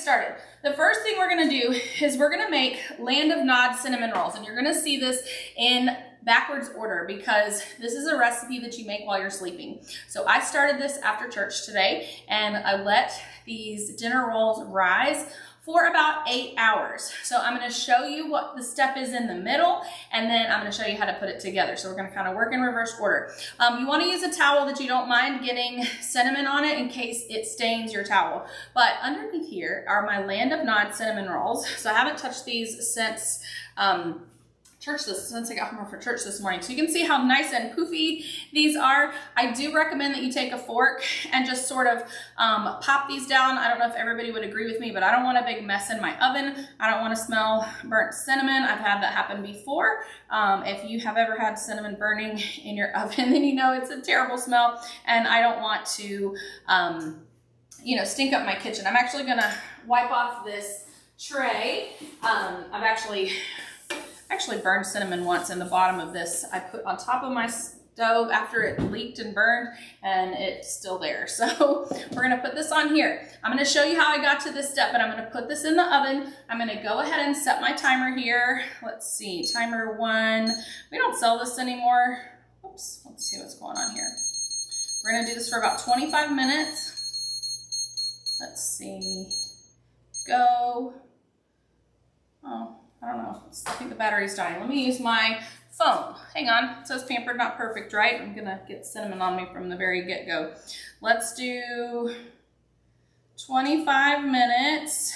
started. The first thing we're gonna do is we're gonna make Land of Nod cinnamon rolls, and you're gonna see this in backwards order because this is a recipe that you make while you're sleeping. So I started this after church today, and I let these dinner rolls rise for about 8 hours. So I'm gonna show you what the step is in the middle, and then I'm gonna show you how to put it together. So we're gonna kind of work in reverse order. You wanna use a towel that you don't mind getting cinnamon on it in case it stains your towel. But underneath here are my Land of Nod cinnamon rolls. So I haven't touched these since since I got home from church this morning. So you can see how nice and poofy these are. I do recommend that you take a fork and just sort of pop these down. I don't know if everybody would agree with me, but I don't want a big mess in my oven. I don't want to smell burnt cinnamon. I've had that happen before. If you have ever had cinnamon burning in your oven, then you know it's a terrible smell, and I don't want to stink up my kitchen. I'm actually gonna wipe off this tray. I've actually burned cinnamon once in the bottom of this. I put on top of my stove after it leaked and burned, and it's still there. So we're gonna put this on here. I'm gonna show you how I got to this step, but I'm gonna put this in the oven. I'm gonna go ahead and set my timer here. Let's see, timer 1. We don't sell this anymore. Oops, let's see what's going on here. We're gonna do this for about 25 minutes. Let's see, go. Oh, I don't know, I think the battery's dying. Let me use my phone. Hang on, it says pampered, not perfect, right? I'm gonna get cinnamon on me from the very get-go. Let's do 25 minutes,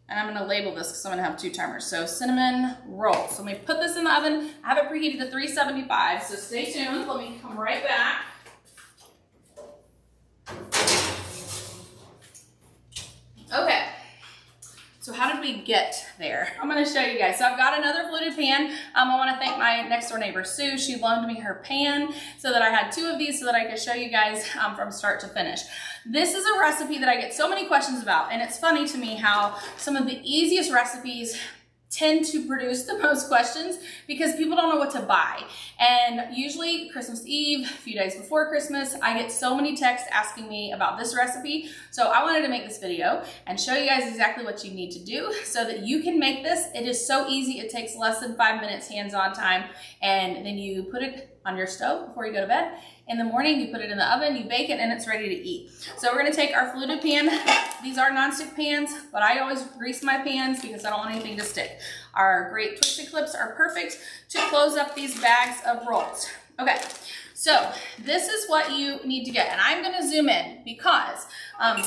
and I'm gonna label this because I'm gonna have 2 timers. So cinnamon rolls. So let me put this in the oven. I have it preheated to 375, so stay tuned. Let me come right back. Okay. So how did we get there? I'm gonna show you guys. So I've got another fluted pan. I wanna thank my next door neighbor, Sue. She loaned me her pan so that I had 2 of these so that I could show you guys from start to finish. This is a recipe that I get so many questions about, and it's funny to me how some of the easiest recipes tend to produce the most questions because people don't know what to buy. And usually Christmas Eve, a few days before Christmas, I get so many texts asking me about this recipe. So I wanted to make this video and show you guys exactly what you need to do so that you can make this. It is so easy. It takes less than 5 minutes hands-on time, and then you put it on your stove before you go to bed. In the morning, you put it in the oven, you bake it, and it's ready to eat. So we're gonna take our fluted pan. These are nonstick pans, but I always grease my pans because I don't want anything to stick. Our great twisted clips are perfect to close up these bags of rolls. Okay, so this is what you need to get, and I'm gonna zoom in because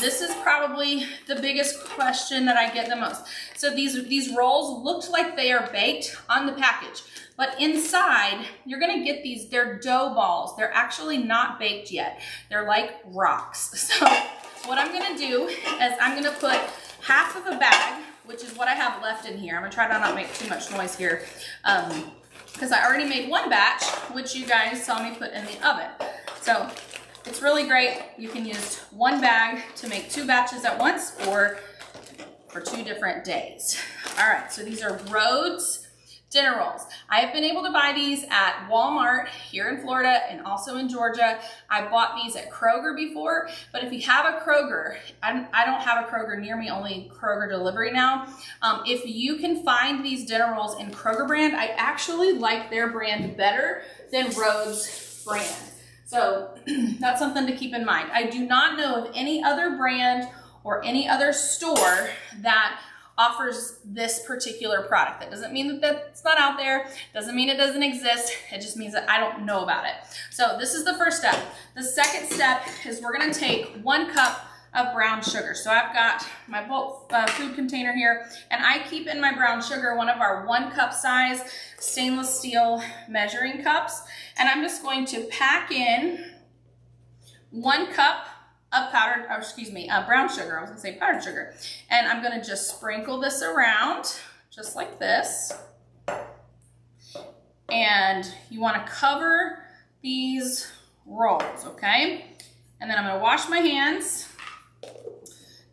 this is probably the biggest question that I get the most. So these rolls looked like they are baked on the package, but inside, you're gonna get these, they're dough balls. They're actually not baked yet. They're like rocks. So what I'm gonna do is I'm gonna put half of a bag, which is what I have left in here. I'm gonna try to not make too much noise here because I already made 1 batch, which you guys saw me put in the oven. So it's really great. You can use 1 bag to make 2 batches at once or for 2 different days. All right, so these are Rhodes dinner rolls. I have been able to buy these at Walmart here in Florida and also in Georgia. I bought these at Kroger before, but if you have a Kroger, I don't have a Kroger near me, only Kroger delivery now. If you can find these dinner rolls in Kroger brand, I actually like their brand better than Rhodes brand. So that's something to keep in mind. I do not know of any other brand or any other store that offers this particular product. That doesn't mean that that's not out there. Doesn't mean it doesn't exist. It just means that I don't know about it. So this is the first step. The second step is we're gonna take 1 cup of brown sugar. So I've got my bulk food container here, and I keep in my brown sugar one of our 1 cup size stainless steel measuring cups. And I'm just going to pack in 1 cup of brown sugar. I was gonna say powdered sugar. And I'm gonna just sprinkle this around, just like this. And you wanna cover these rolls, okay? And then I'm gonna wash my hands,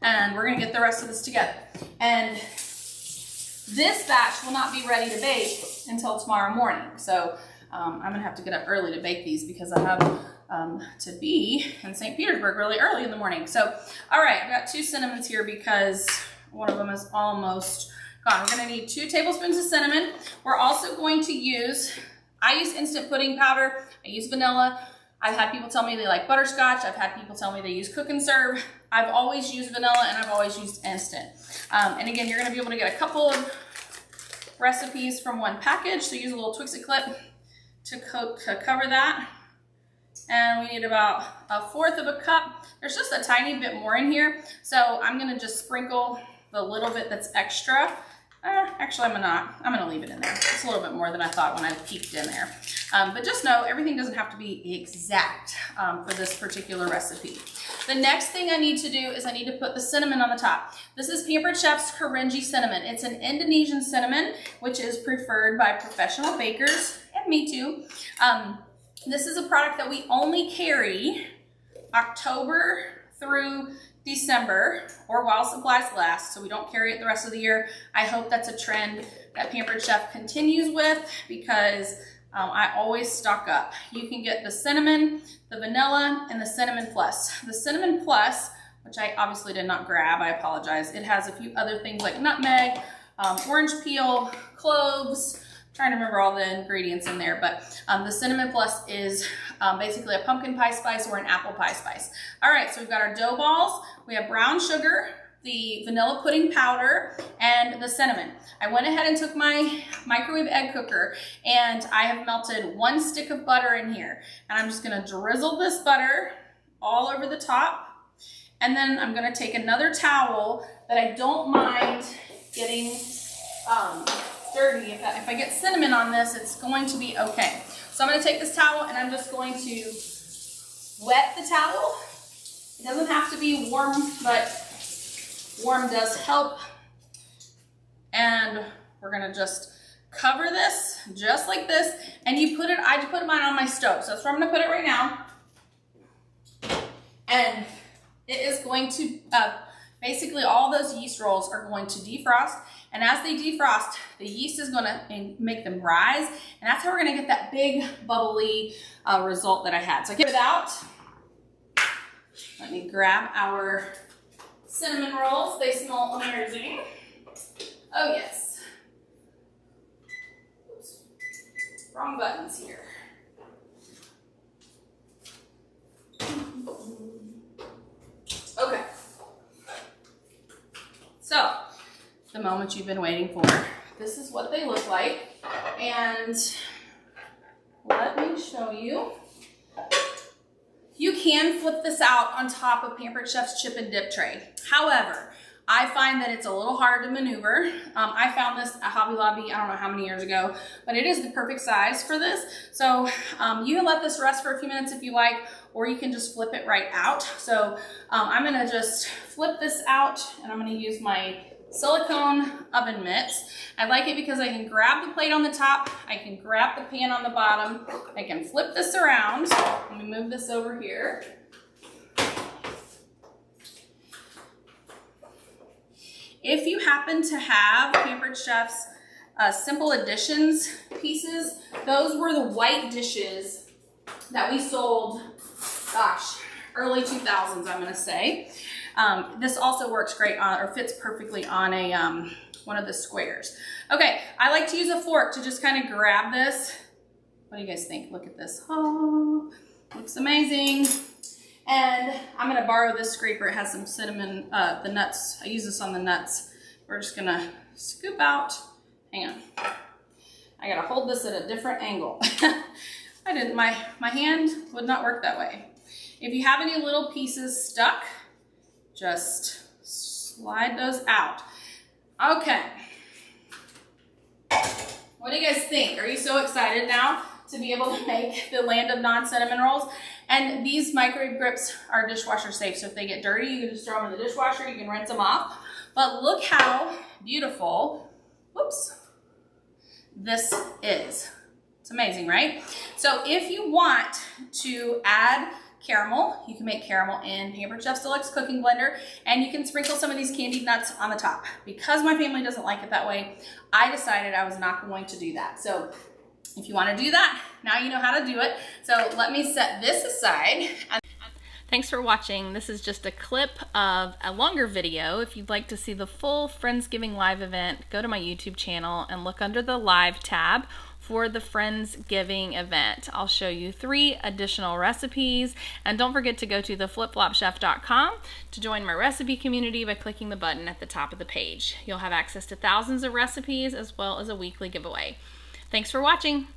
and we're gonna get the rest of this together. And this batch will not be ready to bake until tomorrow morning. So I'm gonna have to get up early to bake these because I have to be in St. Petersburg really early in the morning. So, all right, I've got 2 cinnamons here because one of them is almost gone. We're gonna need 2 tablespoons of cinnamon. We're also going to use, I use instant pudding powder. I use vanilla. I've had people tell me they like butterscotch. I've had people tell me they use cook and serve. I've always used vanilla and I've always used instant. And again, you're gonna be able to get a couple of recipes from one package. So use a little Twix-It clip to cover that. And we need about 1/4 of a cup. There's just a tiny bit more in here. So I'm gonna just sprinkle the little bit that's extra. Actually, I'm gonna leave it in there. It's a little bit more than I thought when I peeked in there. But just know everything doesn't have to be exact for this particular recipe. The next thing I need to do is I need to put the cinnamon on the top. This is Pampered Chef's Karenji cinnamon. It's an Indonesian cinnamon, which is preferred by professional bakers, and me too. This is a product that we only carry October through December, or while supplies last, so we don't carry it the rest of the year. I hope that's a trend that Pampered Chef continues with, because I always stock up. You can get the cinnamon, the vanilla, and the cinnamon plus. The cinnamon plus, which I obviously did not grab, I apologize. It has a few other things like nutmeg, orange peel, cloves. Trying to remember all the ingredients in there, but the cinnamon plus is basically a pumpkin pie spice or an apple pie spice. All right, so we've got our dough balls, we have brown sugar, the vanilla pudding powder, and the cinnamon. I went ahead and took my microwave egg cooker, and I have melted 1 stick of butter in here, and I'm just gonna drizzle this butter all over the top, and then I'm gonna take another towel that I don't mind getting dirty. If I get cinnamon on this, it's going to be okay. So I'm going to take this towel and I'm just going to wet the towel. It doesn't have to be warm, but warm does help. And we're going to just cover this just like this. And you put it, I just put mine on my stove. So that's where I'm going to put it right now. And it is going to, basically all those yeast rolls are going to defrost. And as they defrost, the yeast is gonna make them rise. And that's how we're gonna get that big bubbly result that I had. So I get it out. Let me grab our cinnamon rolls. They smell amazing. Oh yes. Oops. Wrong buttons here. Okay. So, the moment you've been waiting for. This is what they look like. And let me show you. You can flip this out on top of Pampered Chef's chip and dip tray. However, I find that it's a little hard to maneuver. I found this at Hobby Lobby, I don't know how many years ago, but it is the perfect size for this. So you can let this rest for a few minutes if you like, or you can just flip it right out. So I'm gonna just flip this out, and I'm gonna use my silicone oven mitts. I like it because I can grab the plate on the top, I can grab the pan on the bottom, I can flip this around. Let me move this over here. If you happen to have Pampered Chef's Simple Additions pieces, those were the white dishes that we sold, gosh, early 2000s, I'm gonna say. This also works great on, or fits perfectly on a one of the squares. Okay, I like to use a fork to just kind of grab this. What do you guys think? Look at this. Oh, looks amazing. And I'm gonna borrow this scraper. It has some cinnamon, the nuts. I use this on the nuts. We're just gonna scoop out. Hang on. I gotta hold this at a different angle. I didn't, my hand would not work that way. If you have any little pieces stuck, just slide those out. Okay. What do you guys think? Are you so excited now to be able to make the land of non-cinnamon rolls? And these microwave grips are dishwasher safe, so if they get dirty, you can just throw them in the dishwasher, you can rinse them off. But look how beautiful, whoops, this is. It's amazing, right? So if you want to add caramel, you can make caramel in Pampered Chef's Deluxe Cooking Blender, and you can sprinkle some of these candied nuts on the top. Because my family doesn't like it that way, I decided I was not going to do that. So If you want to do that, now you know how to do it. So let me set this aside. Thanks for watching. This is just a clip of a longer video. If you'd like to see the full Friendsgiving live event, go to my YouTube channel and look under the live tab for the Friendsgiving event. I'll show you 3 additional recipes, and don't forget to go to theflipflopchef.com to join my recipe community by clicking the button at the top of the page. You'll have access to thousands of recipes as well as a weekly giveaway. Thanks for watching.